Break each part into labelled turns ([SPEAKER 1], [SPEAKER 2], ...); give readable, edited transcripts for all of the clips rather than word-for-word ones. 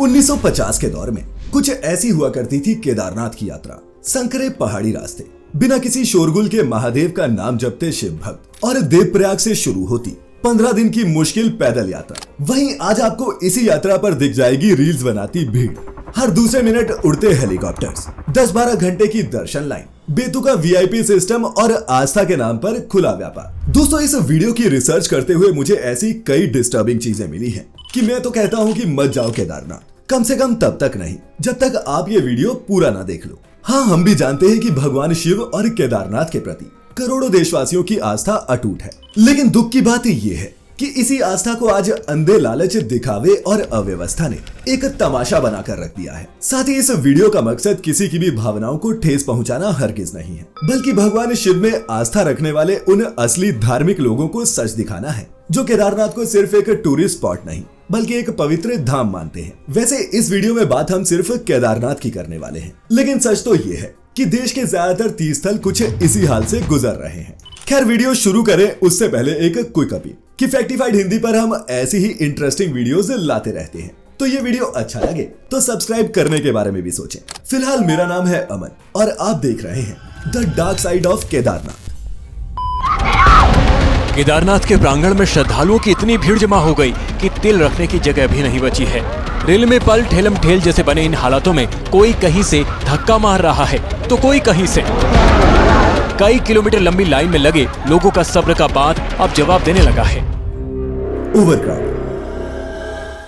[SPEAKER 1] 1950 के दौर में कुछ ऐसी हुआ करती थी केदारनाथ की यात्रा। संकरे पहाड़ी रास्ते, बिना किसी शोरगुल के महादेव का नाम जपते शिव भक्त और देवप्रयाग से शुरू होती 15 दिन की मुश्किल पैदल यात्रा। वहीं आज आपको इसी यात्रा पर दिख जाएगी रील्स बनाती भीड़, हर दूसरे मिनट उड़ते हेलीकॉप्टर्स, 10-12 घंटे की दर्शन लाइन, बेतुका वीआईपी सिस्टम और आस्था के नाम पर खुला व्यापार। दोस्तों, इस वीडियो की रिसर्च करते हुए मुझे ऐसी कई डिस्टर्बिंग चीजें मिली हैं कि मैं तो कहता हूं कि मत जाओ केदारनाथ, कम से कम तब तक नहीं जब तक आप ये वीडियो पूरा ना देख लो। हाँ, हम भी जानते हैं कि भगवान शिव और केदारनाथ के प्रति करोड़ों देशवासियों की आस्था अटूट है, लेकिन दुख की बात ये है कि इसी आस्था को आज अंधे लालच, दिखावे और अव्यवस्था ने एक तमाशा बनाकर रख दिया है। साथ ही इस वीडियो का मकसद किसी की भी भावनाओं को ठेस पहुंचाना हरगिज नहीं है, बल्कि भगवान शिव में आस्था रखने वाले उन असली धार्मिक लोगों को सच दिखाना है जो केदारनाथ को सिर्फ एक टूरिस्ट स्पॉट नहीं बल्कि एक पवित्र धाम मानते हैं। वैसे इस वीडियो में बात हम सिर्फ केदारनाथ की करने वाले हैं, लेकिन सच तो ये है कि देश के ज्यादातर तीर्थस्थल कुछ इसी हाल से गुजर रहे हैं। खैर, वीडियो शुरू करें उससे पहले एक क्विक अपील कि फैक्टिफाइड हिंदी पर हम ऐसी ही इंटरेस्टिंग वीडियोस लाते रहते हैं, तो ये वीडियो अच्छा लगे तो सब्सक्राइब करने के बारे में भी सोचें। फिलहाल मेरा नाम है अमन और आप देख रहे हैं the dark side of Kedarnath.
[SPEAKER 2] Kedarnath के प्रांगण में श्रद्धालुओं की इतनी भीड़ जमा हो गई कि तिल रखने की जगह भी नहीं बची है। रेल में पल ठेलम ठेल जैसे बने इन हालातों में कोई कहीं से धक्का मार रहा है तो कोई कहीं से। कई किलोमीटर लंबी लाइन में लगे लोगों का सब्र का बांध अब जवाब देने लगा है।
[SPEAKER 1] ओवरक्राउड।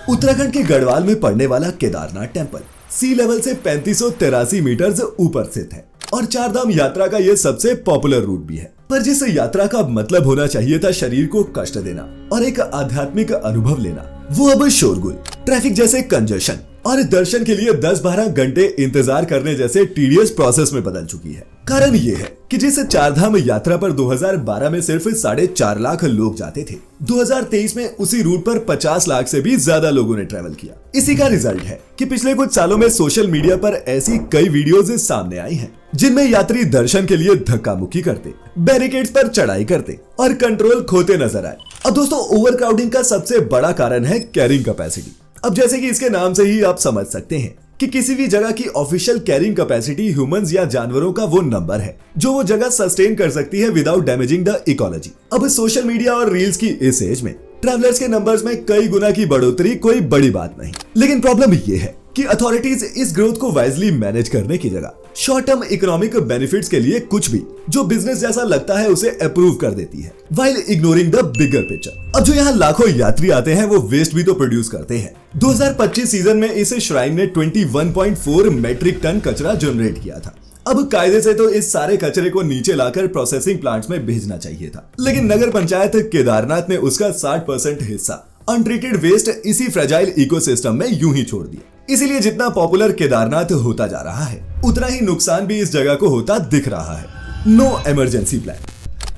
[SPEAKER 1] उत्तराखंड के गढ़वाल में पड़ने वाला केदारनाथ टेम्पल सी लेवल से 3583 मीटर ऊपर स्थित है और चारधाम यात्रा का यह सबसे पॉपुलर रूट भी है। पर जिस यात्रा का मतलब होना चाहिए था शरीर को कष्ट देना और एक आध्यात्मिक अनुभव लेना, वो अब शोरगुल, ट्रैफिक जैसे कंजेशन और दर्शन के लिए 10-12 घंटे इंतजार करने जैसे टीडियस प्रोसेस में बदल चुकी है। कारण ये है कि जिस चारधाम यात्रा पर 2012 में सिर्फ 4.5 लाख लोग जाते थे, 2023 में उसी रूट पर 50 लाख से भी ज्यादा लोगों ने ट्रेवल किया। इसी का रिजल्ट है कि पिछले कुछ सालों में सोशल मीडिया पर ऐसी कई वीडियोज सामने आई हैं जिनमें यात्री दर्शन के लिए धक्का मुक्की करते, बैरिकेड्स पर चढ़ाई करते और कंट्रोल खोते नजर आए। अब दोस्तों, ओवरक्राउडिंग का सबसे बड़ा कारण है कैरिंग कैपेसिटी। अब जैसे कि इसके नाम से ही आप समझ सकते हैं कि किसी भी जगह की ऑफिशियल कैरिंग कैपेसिटी ह्यूमंस या जानवरों का वो नंबर है जो वो जगह सस्टेन कर सकती है विदाउट डैमेजिंग द इकोलॉजी। अब सोशल मीडिया और रील्स की इस एज में ट्रैवलर्स के नंबर्स में कई गुना की बढ़ोतरी कोई बड़ी बात नहीं, लेकिन प्रॉब्लम ये है कि अथॉरिटीज इस ग्रोथ को वाइजली मैनेज करने की जगह शॉर्ट टर्म इकोनॉमिक बेनिफिट्स के लिए कुछ भी जो बिजनेस जैसा लगता है उसे अप्रूव कर देती है, while ignoring the bigger picture. अब जो यहाँ लाखों यात्री आते हैं वो वेस्ट भी तो प्रोड्यूस करते हैं। 2025 सीजन में इस श्राइन ने 21.4 मेट्रिक टन कचरा जनरेट किया था। अब कायदे से तो इस सारे कचरे को नीचे लाकर प्रोसेसिंग प्लांट्स में भेजना चाहिए था, लेकिन नगर पंचायत केदारनाथ ने उसका 60% हिस्सा अनट्रीटेड वेस्ट इसी फ्रेजाइल इकोसिस्टम में यूं ही छोड़ दिया। इसीलिए जितना पॉपुलर केदारनाथ होता जा रहा है, उतना ही नुकसान भी इस जगह को होता दिख रहा है। No emergency plan.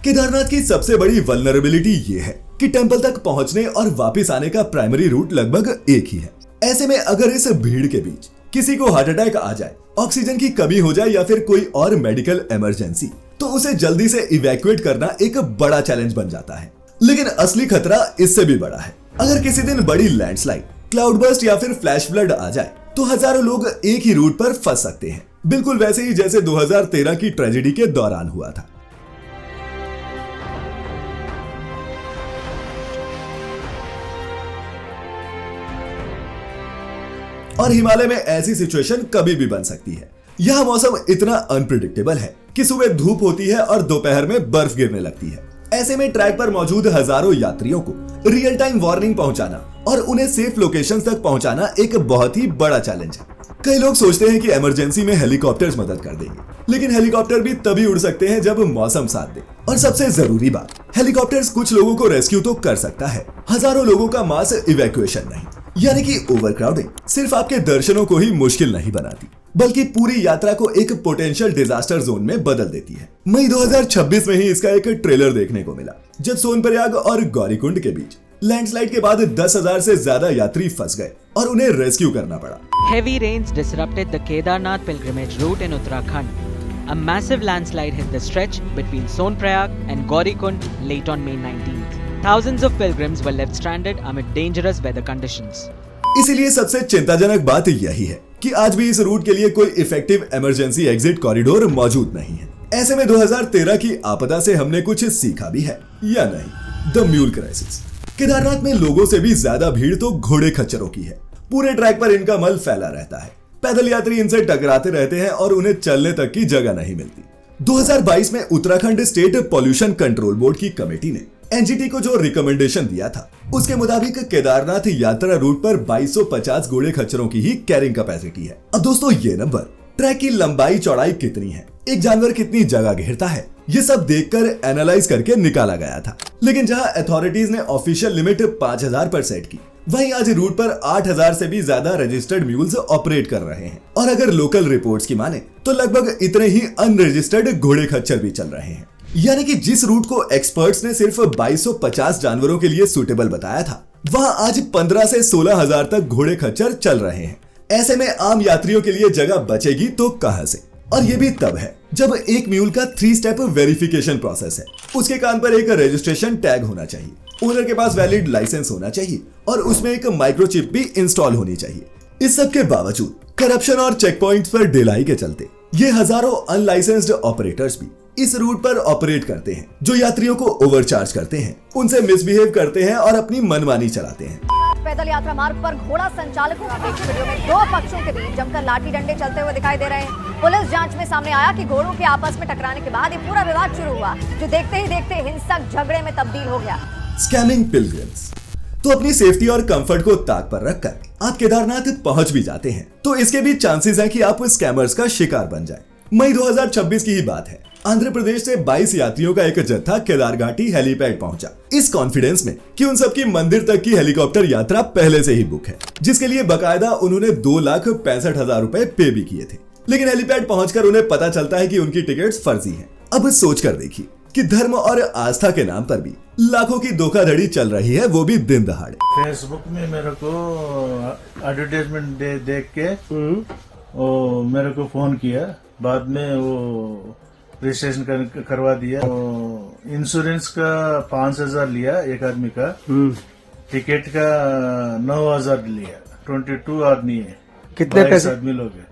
[SPEAKER 1] केदारनाथ की सबसे बड़ी वल्नरेबिलिटी ये है कि टेंपल तक पहुंचने और वापस आने का प्राइमरी रूट लगभग एक ही है। ऐसे में अगर इस भीड़ के बीच किसी को हार्ट अटैक आ जाए, ऑक्सीजन की कमी हो जाए या फिर कोई और मेडिकल इमरजेंसी, तो उसे जल्दी से इवैक्यूएट करना एक बड़ा चैलेंज बन जाता है। लेकिन असली खतरा इससे भी बड़ा है। अगर किसी दिन बड़ी लैंडस्लाइड, क्लाउड बर्स्ट या फिर फ्लैश फ्लड आ जाए तो हजारों लोग एक ही रूट पर फंस सकते हैं, बिल्कुल वैसे ही जैसे 2013 की ट्रेजेडी के दौरान हुआ था। और हिमालय में ऐसी सिचुएशन कभी भी बन सकती है। यह मौसम इतना अनप्रिडिक्टेबल है कि सुबह धूप होती है और दोपहर में बर्फ गिरने लगती है। ऐसे में ट्रैक पर मौजूद हजारों यात्रियों को रियल टाइम वार्निंग पहुंचाना और उन्हें सेफ लोकेशंस तक पहुंचाना एक बहुत ही बड़ा चैलेंज है। कई लोग सोचते हैं कि इमरजेंसी में हेलीकॉप्टर्स मदद कर देंगे, लेकिन हेलीकॉप्टर भी तभी उड़ सकते हैं जब मौसम साथ दे। और सबसे जरूरी बात, हेलीकॉप्टर्स कुछ लोगों को रेस्क्यू तो कर सकता है, हजारों लोगों का मास इवैक्यूएशन नहीं। यानी कि ओवरक्राउडिंग सिर्फ आपके दर्शनों को ही मुश्किल नहीं बनाती, बल्कि पूरी यात्रा को एक पोटेंशियल डिजास्टर जोन में बदल देती है। मई 2026 में ही इसका एक ट्रेलर देखने को मिला, जब सोनप्रयाग और गौरीकुंड के बीच लैंडस्लाइड के बाद 10,000 से ज्यादा यात्री फंस गए और उन्हें रेस्क्यू करना पड़ा।
[SPEAKER 3] Heavy rains disrupted the Kedarnath pilgrimage route in Uttarakhand. A massive landslide hit the stretch between Sonprayag and Gaurikund late on May 19th. Thousands of pilgrims were left stranded amid dangerous weather conditions.
[SPEAKER 1] इसीलिए सबसे चिंताजनक बात यही है कि आज भी इस रूट के लिए कोई इफेक्टिव इमरजेंसी एग्जिट कॉरिडोर मौजूद नहीं है। ऐसे में 2013 की आपदा से हमने कुछ सीखा भी है या नहीं? The mule crisis. केदारनाथ में लोगों से भी ज्यादा भीड़ तो घोड़े खच्चरों की है। पूरे ट्रैक पर इनका मल फैला रहता है। पैदल यात्री इनसे टकराते रहते हैं और उन्हें चलने तक की जगह नहीं मिलती। 2022 में Uttarakhand state pollution control board की कमेटी ने एनजीटी को जो रिकमेंडेशन दिया था, उसके मुताबिक केदारनाथ यात्रा रूट पर 2250 घोड़े खच्चरों की ही कैरिंग कैपेसिटी है। अब दोस्तों ये नंबर, ट्रैक की लंबाई चौड़ाई कितनी है, एक जानवर कितनी जगह घेरता है, ये सब देखकर एनालाइज करके निकाला गया था। लेकिन जहां अथॉरिटीज ने ऑफिशियल लिमिट 5000 पर सेट की, वहीं आज रूट पर 8000 से भी ज्यादा रजिस्टर्ड म्यूल्स ऑपरेट कर रहे हैं। और अगर लोकल रिपोर्ट्स की माने तो लगभग इतने ही अनरजिस्टर्ड घोड़े खच्चर भी चल रहे हैं। यानी कि जिस रूट को एक्सपर्ट्स ने सिर्फ 2250 जानवरों के लिए सूटेबल बताया था, वहां आज 15 से 16,000 तक घोड़े खच्चर चल रहे हैं। ऐसे में आम यात्रियों के लिए जगह बचेगी तो कहां से? और ये भी तब है जब एक म्यूल का 3 स्टेप वेरिफिकेशन प्रोसेस है। उसके कान पर एक रजिस्ट्रेशन टैग होना चाहिए, ओनर के पास वैलिड लाइसेंस होना चाहिए और उसमें एक माइक्रोचिप भी इंस्टॉल होनी चाहिए। इस सब के बावजूद करप्शन और चेक पॉइंट्स पर ढिलाई के चलते ये हजारों अनलाइसेंस्ड ऑपरेटर्स भी इस रूट पर ऑपरेट करते हैं, जो यात्रियों को ओवरचार्ज करते हैं, उनसे मिसबिहेव करते हैं और अपनी मनमानी चलाते हैं।
[SPEAKER 4] पैदल यात्रा मार्ग पर घोड़ा संचालकों की एक वीडियो में 2 पक्षों के बीच जमकर लाठी डंडे चलते हुए दिखाई दे रहे हैं। पुलिस जांच में सामने आया कि घोड़ों के आपस में टकराने के बाद ये पूरा विवाद शुरू हुआ, जो देखते ही देखते हिंसक झगड़े में तब्दील हो गया।
[SPEAKER 1] Scamming pilgrims. तो अपनी सेफ्टी और कंफर्ट को ताक पर रखकर आप केदारनाथ पहुंच भी जाते हैं, तो इसके भी चांसेस हैं कि आप स्कैमर्स का शिकार बन जाएं। मई 2026 की ही बात है। आंध्र प्रदेश से 22 यात्रियों का एक जत्था केदार घाटी हेलीपैड पहुंचा, इस कॉन्फिडेंस में कि उन सबकी मंदिर तक की हेलीकॉप्टर यात्रा पहले से ही बुक है, जिसके लिए बकायदा उन्होंने 2,65,000 रुपए पे भी किए थे। लेकिन हेलीपैड पहुंचकर उन्हें पता चलता है कि उनकी टिकट्स फर्जी हैं। अब सोचकर देखिए कि धर्म और आस्था के नाम पर भी लाखों की धोखाधड़ी चल रही है, वो भी दिन दहाड़े।
[SPEAKER 5] फेसबुक में मेरे को एडवर्टाइजमेंट देख के वो मेरे को फोन किया, बाद में वो रजिस्ट्रेशन करवा दिया। इंश्योरेंस का 5,000 लिया एक आदमी का, टिकट का 9,000 लिया। 22 आदमी है,
[SPEAKER 6] कितने पैसे
[SPEAKER 5] आदमी लोग है।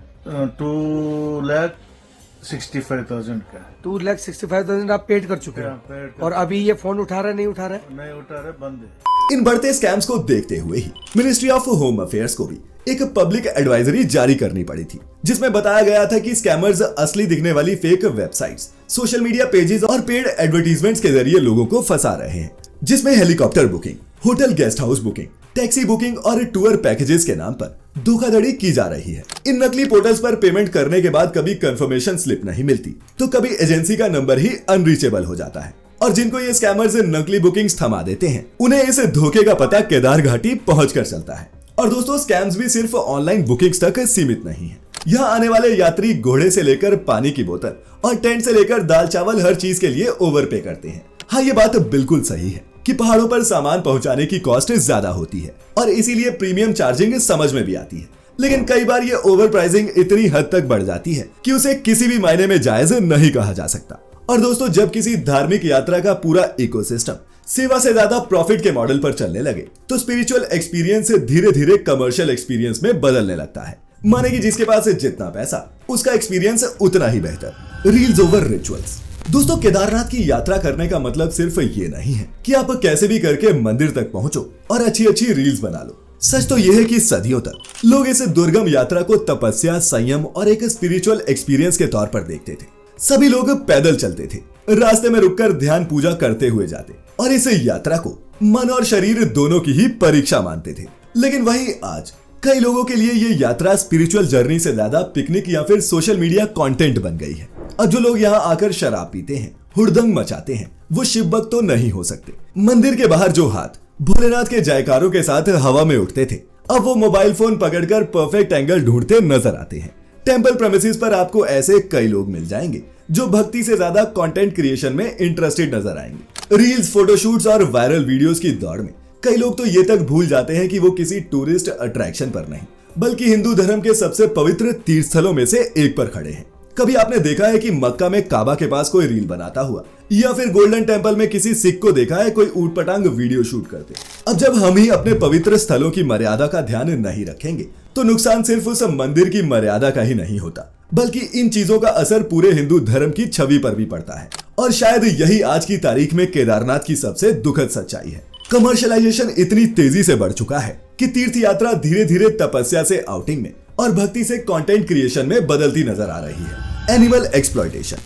[SPEAKER 5] 2,65,000 का।
[SPEAKER 6] 2,65,000 आप पेड कर चुके हैं और अभी ये फोन उठा रहा नहीं उठा रहा है?
[SPEAKER 5] नहीं उठा रहे, बंद है।
[SPEAKER 1] इन बढ़ते स्कैम्स को देखते हुए ही मिनिस्ट्री ऑफ होम अफेयर्स को भी एक पब्लिक एडवाइजरी जारी करनी पड़ी थी, जिसमें बताया गया था कि स्कैमर्स असली दिखने वाली fake websites, social media pages और पेड एडवर्टीजमेंट्स के जरिए लोगों को फंसा रहे हैं, जिसमें helicopter booking, hotel guest house booking, taxi booking और टूर पैकेजेस के नाम पर धोखाधड़ी की जा रही है। इन नकली पोर्टल्स पर पेमेंट करने के बाद कभी कंफर्मेशन स्लिप नहीं मिलती, तो कभी एजेंसी का नंबर ही अनरीचेबल हो जाता है। और जिनको ये स्कैमर्स नकली बुकिंग्स थमा देते हैं, उन्हें इस धोखे का पता केदार घाटी पहुंचकर चलता है। और दोस्तों, स्कैम्स भी सिर्फ ऑनलाइन बुकिंग्स तक सीमित नहीं है। यहाँ आने वाले यात्री घोड़े से लेकर पानी की बोतल और टेंट से लेकर दाल चावल हर चीज के लिए ओवर पे करते हैं। हाँ, ये बात बिल्कुल सही है कि पहाड़ों पर सामान पहुंचाने की कॉस्ट ज्यादा होती है और इसीलिए प्रीमियम चार्जिंग समझ में भी आती है। लेकिन कई बार ये ओवर प्राइसिंग इतनी हद तक बढ़ जाती है कि उसे किसी भी मायने में जायज नहीं कहा जा सकता। और दोस्तों, जब किसी धार्मिक यात्रा का पूरा इकोसिस्टम सेवा से ज्यादा प्रॉफिट के मॉडल पर चलने लगे, तो स्पिरिचुअल एक्सपीरियंस धीरे धीरे कमर्शियल एक्सपीरियंस में बदलने लगता है। माने कि जिसके पास जितना पैसा, उसका एक्सपीरियंस उतना ही बेहतर। Reels over rituals. दोस्तों, केदारनाथ की यात्रा करने का मतलब सिर्फ ये नहीं है कि आप कैसे भी करके मंदिर तक पहुंचो और अच्छी अच्छी रील्स बना लो। सच तो यह है कि सदियों तक लोग इस दुर्गम यात्रा को तपस्या, संयम और एक स्पिरिचुअल एक्सपीरियंस के तौर पर देखते थे। सभी लोग पैदल चलते थे, रास्ते में रुककर ध्यान पूजा करते हुए जाते और इस यात्रा को मन और शरीर दोनों की ही परीक्षा मानते थे। लेकिन वहीं आज कई लोगों के लिए ये यात्रा स्पिरिचुअल जर्नी से ज्यादा पिकनिक या फिर सोशल मीडिया कंटेंट बन गई है। अब जो लोग यहाँ आकर शराब पीते हैं, हुड़दंग मचाते हैं, वो शिव भक्त तो नहीं हो सकते। मंदिर के बाहर जो हाथ भोलेनाथ के जयकारों के साथ हवा में उठते थे, अब वो मोबाइल फोन पकड़कर परफेक्ट एंगल ढूंढते नजर आते हैं। टेंपल प्रेमिसेस पर आपको ऐसे कई लोग मिल जाएंगे जो भक्ति से ज्यादा कंटेंट क्रिएशन में इंटरेस्टेड नजर आएंगे। रील्स, फोटोशूट्स और वायरल वीडियोस की दौड़ में कई लोग तो ये तक भूल जाते हैं कि वो किसी टूरिस्ट अट्रैक्शन पर नहीं, बल्कि हिंदू धर्म के सबसे पवित्र तीर्थ स्थलों में से एक पर खड़े हैं। कभी आपने देखा है कि मक्का में काबा के पास कोई रील बनाता हुआ, या फिर गोल्डन टेम्पल में किसी सिख को देखा है कोई ऊट पटांग वीडियो शूट करते? अब जब हम ही अपने पवित्र स्थलों की मर्यादा का ध्यान नहीं रखेंगे तो नुकसान सिर्फ उस मंदिर की मर्यादा का ही नहीं होता, बल्कि इन चीजों का असर पूरे हिंदू धर्म की छवि पर भी पड़ता है। और शायद यही आज की तारीख में केदारनाथ की सबसे दुखद सच्चाई है। कमर्शियलाइजेशन इतनी तेजी से बढ़ चुका है कि तीर्थ यात्रा धीरे धीरे तपस्या से आउटिंग में और भक्ति से कंटेंट क्रिएशन में बदलती नजर आ रही है। Animal exploitation.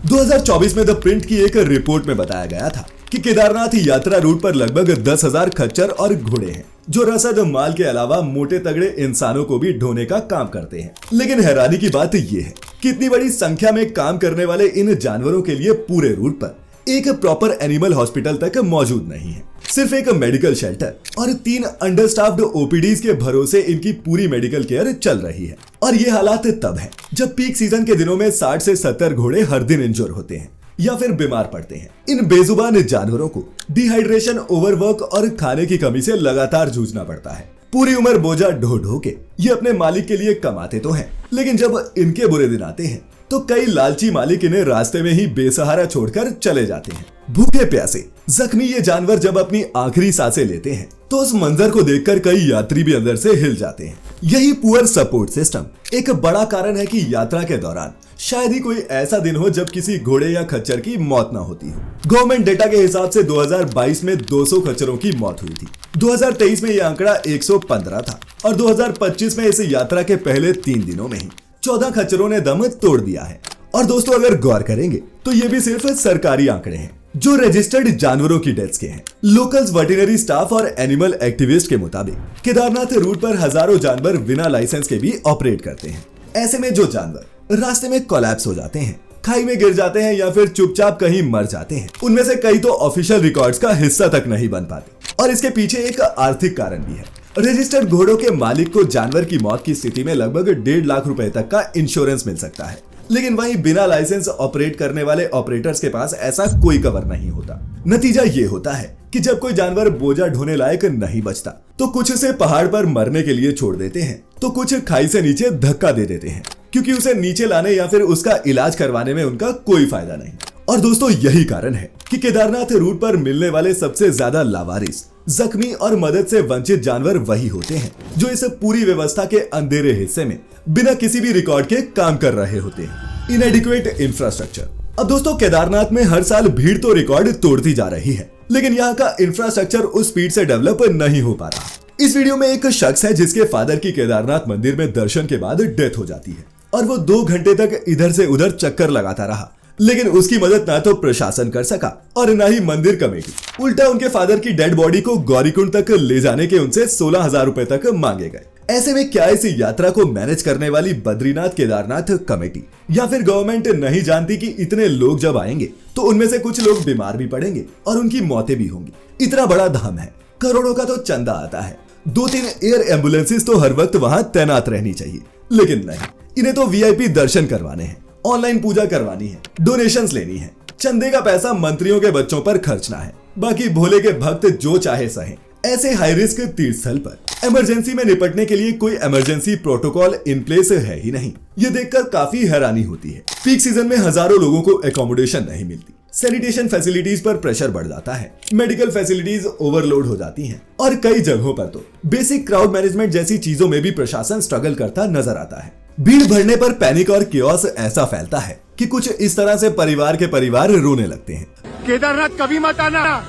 [SPEAKER 1] 2024 में द प्रिंट की एक रिपोर्ट में बताया गया था कि केदारनाथ यात्रा रूट पर लगभग 10,000 खच्चर और घोड़े हैं जो रसद माल के अलावा मोटे तगड़े इंसानों को भी ढोने का काम करते हैं। लेकिन हैरानी की बात यह है कि इतनी बड़ी संख्या में काम करने वाले इन जानवरों के लिए पूरे रूट पर एक प्रॉपर एनिमल हॉस्पिटल तक मौजूद नहीं है। सिर्फ एक मेडिकल शेल्टर और 3 अंडरस्टाफ्ड ओपीडीज के भरोसे इनकी पूरी मेडिकल केयर चल रही है। और ये हालात तब है जब पीक सीजन के दिनों में 60 से 70 घोड़े हर दिन इंजर होते हैं या फिर बीमार पड़ते हैं। इन बेजुबान जानवरों को डिहाइड्रेशन, ओवरवर्क और खाने की कमी से लगातार जूझना पड़ता है। पूरी उम्र बोझा ढो ढो के ये अपने मालिक के लिए कमाते तो हैं, लेकिन जब इनके बुरे दिन आते हैं तो कई लालची मालिक इन्हें रास्ते में ही बेसहारा छोड़कर चले जाते हैं। भूखे प्यासे जख्मी ये जानवर जब अपनी आखिरी सांसें लेते हैं तो उस मंजर को देखकर कई यात्री भी अंदर से हिल जाते हैं। यही पुअर सपोर्ट सिस्टम एक बड़ा कारण है कि यात्रा के दौरान शायद ही कोई ऐसा दिन हो जब किसी घोड़े या खच्चर की मौत ना होती हो। गवर्नमेंट डेटा के हिसाब से 2022 में 200 खच्चरों की मौत हुई थी। 2023 में यह आंकड़ा 115 था और 2025 में इस यात्रा के पहले 3 दिनों में ही 14 खच्चरों ने दम तोड़ दिया है। और दोस्तों, अगर गौर करेंगे तो ये भी सिर्फ सरकारी आंकड़े हैं जो रजिस्टर्ड जानवरों की डेथ्स के हैं। लोकल्स, वेटरनरी स्टाफ और एनिमल एक्टिविस्ट के मुताबिक केदारनाथ रूट पर हजारों जानवर बिना लाइसेंस के भी ऑपरेट करते हैं। ऐसे में जो जानवर रास्ते में कोलैप्स हो जाते हैं, खाई में गिर जाते हैं या फिर चुपचाप कहीं मर जाते हैं, उनमें से कई तो ऑफिशियल रिकॉर्ड्स का हिस्सा तक नहीं बन पाते। और इसके पीछे एक आर्थिक कारण भी है। रजिस्टर्ड घोड़ों के मालिक को जानवर की मौत की स्थिति में लगभग 1.5 लाख रुपए तक का इंश्योरेंस मिल सकता है, लेकिन वहीं बिना लाइसेंस ऑपरेट करने वाले ऑपरेटर्स के पास ऐसा कोई कवर नहीं होता। नतीजा ये होता है कि जब कोई जानवर बोझा ढोने लायक नहीं बचता तो कुछ उसे पहाड़ पर मरने के लिए छोड़ देते हैं, तो कुछ खाई से नीचे धक्का दे देते हैं, क्योंकि उसे नीचे लाने या फिर उसका इलाज करवाने में उनका कोई फायदा नहीं। और दोस्तों, यही कारण है कि केदारनाथ रूट पर मिलने वाले सबसे ज्यादा लावारिस, जख्मी और मदद से वंचित जानवर वही होते हैं जो इस पूरी व्यवस्था के अंधेरे हिस्से में बिना किसी भी रिकॉर्ड के काम कर रहे होते हैं। इनएडिक्वेट इंफ्रास्ट्रक्चर। अब दोस्तों, केदारनाथ में हर साल भीड़ तो रिकॉर्ड तोड़ती जा रही है, लेकिन यहाँ का इंफ्रास्ट्रक्चर उस स्पीड से डेवलप नहीं हो पा रहा। इस वीडियो में एक शख्स है जिसके फादर की केदारनाथ मंदिर में दर्शन के बाद डेथ हो जाती है और वो 2 घंटे तक इधर से उधर चक्कर लगाता रहा, लेकिन उसकी मदद ना तो प्रशासन कर सका और ना ही मंदिर कमेटी। उल्टा उनके फादर की डेड बॉडी को गौरीकुंड तक ले जाने के उनसे 16,000 रुपए तक मांगे गए। ऐसे में क्या इस यात्रा को मैनेज करने वाली बद्रीनाथ केदारनाथ कमेटी या फिर गवर्नमेंट नहीं जानती कि इतने लोग जब आएंगे तो उनमें से कुछ लोग बीमार भी पड़ेंगे और उनकी मौतें भी होंगी। इतना बड़ा धाम है, करोड़ों का तो चंदा आता है, 2-3 एयर एम्बुलेंसेस तो हर वक्त वहां तैनात रहनी चाहिए, लेकिन नहीं, इन्हें तो वीआईपी दर्शन करवाने हैं, ऑनलाइन पूजा करवानी है, डोनेशंस लेनी है, चंदे का पैसा मंत्रियों के बच्चों पर खर्चना है, बाकी भोले के भक्त जो चाहे सहे। ऐसे हाई रिस्क तीर्थ स्थल पर इमरजेंसी में निपटने के लिए कोई इमरजेंसी प्रोटोकॉल इन प्लेस है ही नहीं। ये देखकर काफी हैरानी होती है। पीक सीजन में हजारों लोगों को एकोमोडेशन नहीं मिलती, सैनिटेशन फैसिलिटीज पर प्रेशर बढ़ जाता है, मेडिकल फैसिलिटीज ओवरलोड हो जाती हैं और कई जगहों पर तो बेसिक क्राउड मैनेजमेंट जैसी चीजों में भी प्रशासन स्ट्रगल करता नजर आता है। भीड़ बढ़ने पर पैनिक और कियोस ऐसा फैलता है कि कुछ इस तरह से परिवार के परिवार रोने लगते हैं।
[SPEAKER 7] केदारनाथ कभी मत आना,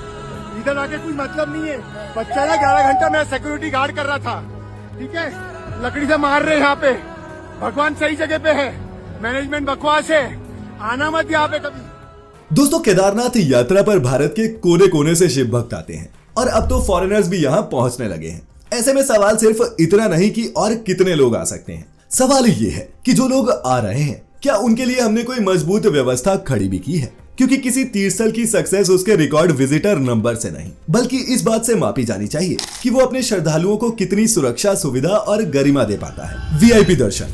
[SPEAKER 7] इधर आके कोई मतलब नहीं है। बच्चा ना 11 घंटा मैं सिक्योरिटी गार्ड कर रहा था, ठीक है, लकड़ी से मार रहे यहाँ पे। भगवान सही जगह पे है, मैनेजमेंट बकवास है, आना मत यहाँ पे कभी।
[SPEAKER 1] दोस्तों, केदारनाथ यात्रा पर भारत के कोने कोने से शिव भक्त आते हैं और अब तो फॉरेनर्स भी यहाँ पहुंचने लगे हैं। ऐसे में सवाल सिर्फ इतना नहीं कि और कितने लोग आ सकते हैं, सवाल ये है कि जो लोग आ रहे हैं क्या उनके लिए हमने कोई मजबूत व्यवस्था खड़ी भी की है, क्योंकि किसी तीर्थस्थल की सक्सेस उसके रिकॉर्ड विजिटर नंबर से नहीं बल्कि इस बात से मापी जानी चाहिए कि वो अपने श्रद्धालुओं को कितनी सुरक्षा, सुविधा और गरिमा दे पाता है। वीआईपी दर्शन।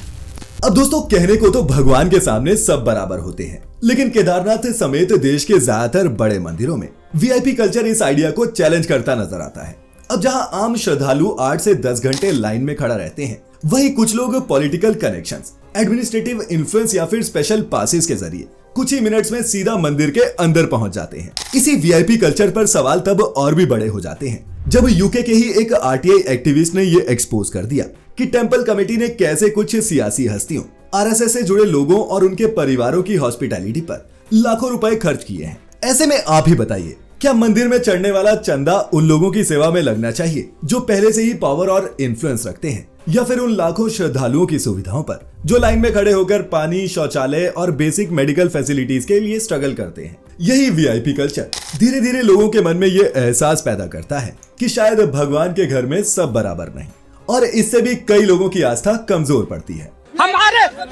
[SPEAKER 1] अब दोस्तों, कहने को तो भगवान के सामने सब बराबर होते हैं, लेकिन केदारनाथ समेत देश के ज्यादातर बड़े मंदिरों में वीआईपी कल्चर इस आइडिया को चैलेंज करता नजर आता है। अब जहां आम श्रद्धालु 8 से 10 घंटे लाइन में खड़ा रहते हैं, वहीं कुछ लोग पॉलिटिकल कनेक्शंस, एडमिनिस्ट्रेटिव इन्फ्लुएंस या फिर स्पेशल पासेस के जरिए कुछ ही मिनट्स में सीधा मंदिर के अंदर पहुंच जाते हैं। इसी वीआईपी कल्चर पर सवाल तब और भी बड़े हो जाते हैं जब यूके के ही एक आरटीआई एक्टिविस्ट ने ये एक्सपोज कर दिया कि टेंपल कमेटी ने कैसे कुछ सियासी हस्तियों, आरएसएस से जुड़े लोगों और उनके परिवारों की हॉस्पिटैलिटी पर लाखों रुपए खर्च किए हैं। ऐसे में आप ही बताइए, क्या मंदिर में चढ़ने वाला चंदा उन लोगों की सेवा में लगना चाहिए जो पहले से ही पावर और इन्फ्लुएंस रखते हैं, या फिर उन लाखों श्रद्धालुओं की सुविधाओं पर जो लाइन में खड़े होकर पानी, शौचालय और बेसिक मेडिकल फैसिलिटीज के लिए स्ट्रगल करते हैं? यही वीआईपी कल्चर धीरे धीरे लोगों के मन में ये एहसास पैदा करता है कि शायद भगवान के घर में सब बराबर नहीं, और इससे भी कई लोगों की आस्था कमजोर पड़ती है।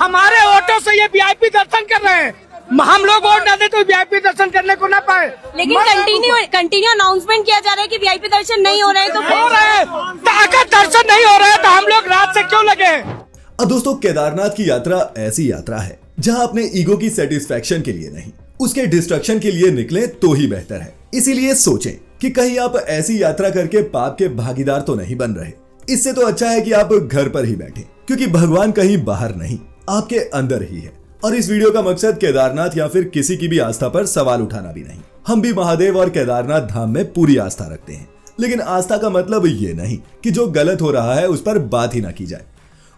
[SPEAKER 8] हमारे ऑटो से ये वीआईपी दर्शन कर रहे हैं, हम लोग वोट ना दे तो वीआईपी दर्शन करने को ना पाए।
[SPEAKER 9] लेकिन कंटिन्यू अनाउंसमेंट किया जा रहा है कि वीआईपी दर्शन नहीं हो रहे हैं, तो
[SPEAKER 8] हो रहे हैं। तो अगर दर्शन नहीं हो रहे हैं तो हम लोग रात से क्यों लगे हैं?
[SPEAKER 1] अब दोस्तों, केदारनाथ की यात्रा ऐसी यात्रा है जहां अपने ईगो की सेटिस्फेक्शन के लिए नहीं, उसके डिस्ट्रक्शन के लिए निकले तो ही बेहतर है। इसीलिए सोचें कि कहीं आप ऐसी यात्रा करके पाप के भागीदार तो नहीं बन रहे। इससे तो अच्छा है कि आप घर पर ही बैठे, क्योंकि भगवान कहीं बाहर नहीं, आपके अंदर ही है। और इस वीडियो का मकसद केदारनाथ या फिर किसी की भी आस्था पर सवाल उठाना भी नहीं। हम भी महादेव और केदारनाथ धाम में पूरी आस्था रखते हैं, लेकिन आस्था का मतलब ये नहीं कि जो गलत हो रहा है उस पर बात ही ना की जाए।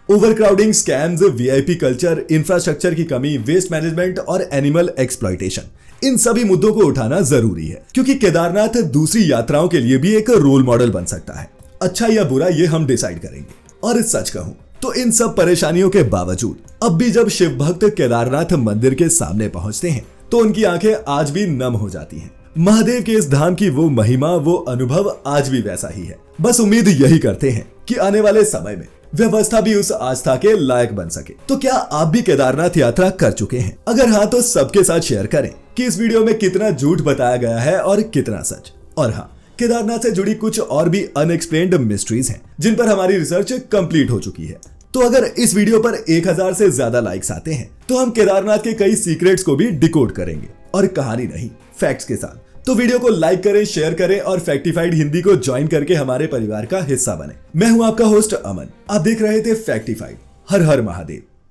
[SPEAKER 1] Overcrowding, scams, VIP culture, infrastructure की कमी, वेस्ट मैनेजमेंट और एनिमल एक्सप्लॉयटेशन, इन सभी मुद्दों को उठाना जरूरी है, क्योंकि केदारनाथ दूसरी यात्राओं के लिए भी एक रोल मॉडल बन सकता है। अच्छा या बुरा ये हम डिसाइड करेंगे। और सच कहूं तो इन सब परेशानियों के बावजूद अब भी जब शिव भक्त केदारनाथ मंदिर के सामने पहुंचते हैं तो उनकी आंखें आज भी नम हो जाती हैं। महादेव के इस धाम की वो महिमा, वो अनुभव आज भी वैसा ही है। बस उम्मीद यही करते हैं कि आने वाले समय में व्यवस्था भी उस आस्था के लायक बन सके। तो क्या आप भी केदारनाथ यात्रा कर चुके हैं? अगर हाँ तो सबके साथ शेयर करें कि इस वीडियो में कितना झूठ बताया गया है और कितना सच। और हाँ, केदारनाथ से जुड़ी कुछ और भी अनएक्सप्लेन्ड मिस्ट्रीज हैं जिन पर हमारी रिसर्च कंप्लीट हो चुकी है। तो अगर इस वीडियो पर 1000 से ज्यादा लाइक्स आते हैं तो हम केदारनाथ के कई सीक्रेट्स को भी डिकोड करेंगे, और कहानी नहीं, फैक्ट्स के साथ। तो वीडियो को लाइक करें, शेयर करें और फैक्टिफाइड हिंदी को ज्वाइन करके हमारे परिवार का हिस्सा बने। मैं हूं आपका होस्ट अमन, आप देख रहे थे फैक्टिफाइड। हर हर महादेव।